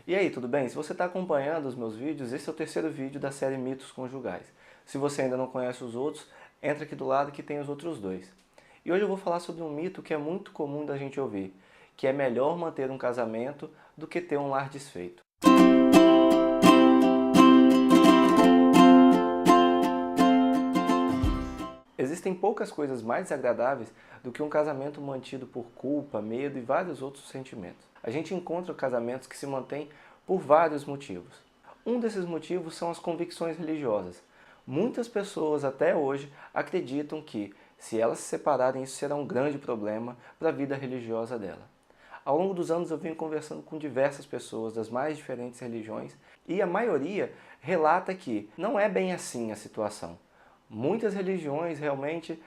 E aí, tudo bem? Se você está acompanhando os meus vídeos, esse é o terceiro vídeo da série Mitos Conjugais. Se você ainda não conhece os outros, entra aqui do lado que tem os outros dois. E hoje eu vou falar sobre um mito que é muito comum da gente ouvir, que é melhor manter um casamento do que ter um lar desfeito. Existem poucas coisas mais desagradáveis do que um casamento mantido por culpa, medo e vários outros sentimentos. A gente encontra casamentos que se mantêm por vários motivos. Um desses motivos são as convicções religiosas. Muitas pessoas até hoje acreditam que, se elas se separarem, isso será um grande problema para a vida religiosa dela. Ao longo dos anos eu venho conversando com diversas pessoas das mais diferentes religiões e a maioria relata que não é bem assim a situação. Muitas religiões realmente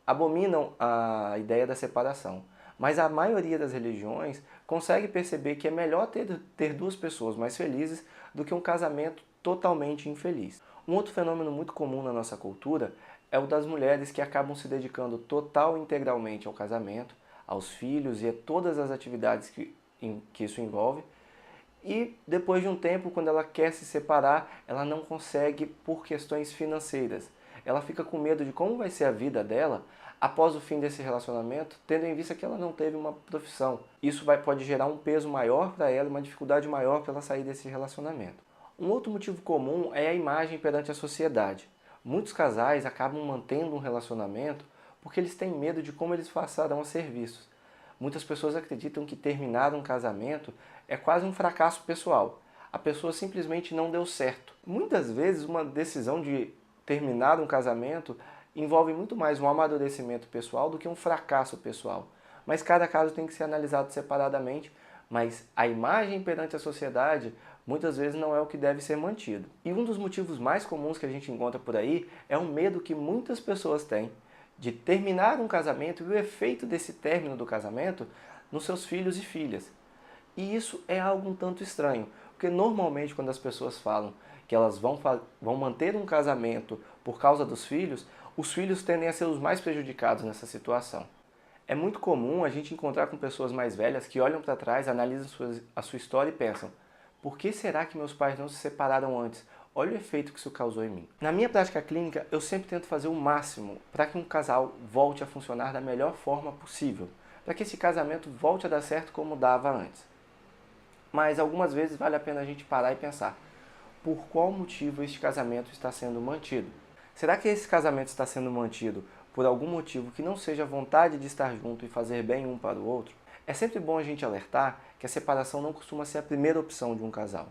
abominam a ideia da separação, mas a maioria das religiões consegue perceber que é melhor ter duas pessoas mais felizes do que um casamento totalmente infeliz. Um outro fenômeno muito comum na nossa cultura é o das mulheres que acabam se dedicando total e integralmente ao casamento, aos filhos e a todas as atividades que isso envolve. E depois de um tempo, quando ela quer se separar, ela não consegue por questões financeiras. Ela fica com medo de como vai ser a vida dela após o fim desse relacionamento, tendo em vista que ela não teve uma profissão. Isso pode gerar um peso maior para ela, uma dificuldade maior para ela sair desse relacionamento. Um outro motivo comum é a imagem perante a sociedade. Muitos casais acabam mantendo um relacionamento porque eles têm medo de como eles passarão a ser vistos. Muitas pessoas acreditam que terminar um casamento é quase um fracasso pessoal. A pessoa simplesmente não deu certo. Muitas vezes uma decisão de terminar um casamento envolve muito mais um amadurecimento pessoal do que um fracasso pessoal. Mas cada caso tem que ser analisado separadamente, mas a imagem perante a sociedade muitas vezes não é o que deve ser mantido. E um dos motivos mais comuns que a gente encontra por aí é o medo que muitas pessoas têm de terminar um casamento e o efeito desse término do casamento nos seus filhos e filhas. E isso é algo um tanto estranho, porque normalmente quando as pessoas falam que elas vão manter um casamento por causa dos filhos, os filhos tendem a ser os mais prejudicados nessa situação. É muito comum a gente encontrar com pessoas mais velhas que olham para trás, analisam a sua história e pensam: por que será que meus pais não se separaram antes? Olha o efeito que isso causou em mim. Na minha prática clínica, eu sempre tento fazer o máximo para que um casal volte a funcionar da melhor forma possível, para que esse casamento volte a dar certo como dava antes. Mas algumas vezes vale a pena a gente parar e pensar: por qual motivo este casamento está sendo mantido? Será que esse casamento está sendo mantido por algum motivo que não seja a vontade de estar junto e fazer bem um para o outro? É sempre bom a gente alertar que a separação não costuma ser a primeira opção de um casal.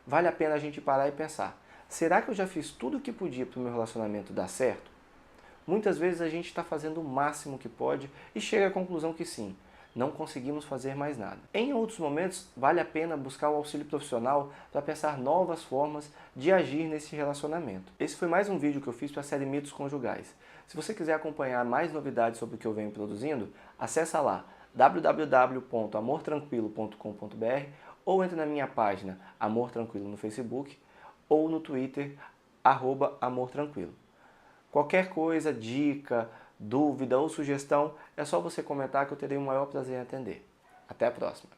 Vale a pena a gente parar e pensar: será que eu já fiz tudo o que podia para o meu relacionamento dar certo? Muitas vezes a gente está fazendo o máximo que pode e chega à conclusão que sim, não conseguimos fazer mais nada. Em outros momentos, vale a pena buscar o auxílio profissional para pensar novas formas de agir nesse relacionamento. Esse foi mais um vídeo que eu fiz para a série Mitos Conjugais. Se você quiser acompanhar mais novidades sobre o que eu venho produzindo, acessa lá www.amortranquilo.com.br ou entre na minha página Amor Tranquilo no Facebook ou no Twitter, @amortranquilo. Qualquer coisa, dica, dúvida ou sugestão, é só você comentar que eu terei o maior prazer em atender. Até a próxima!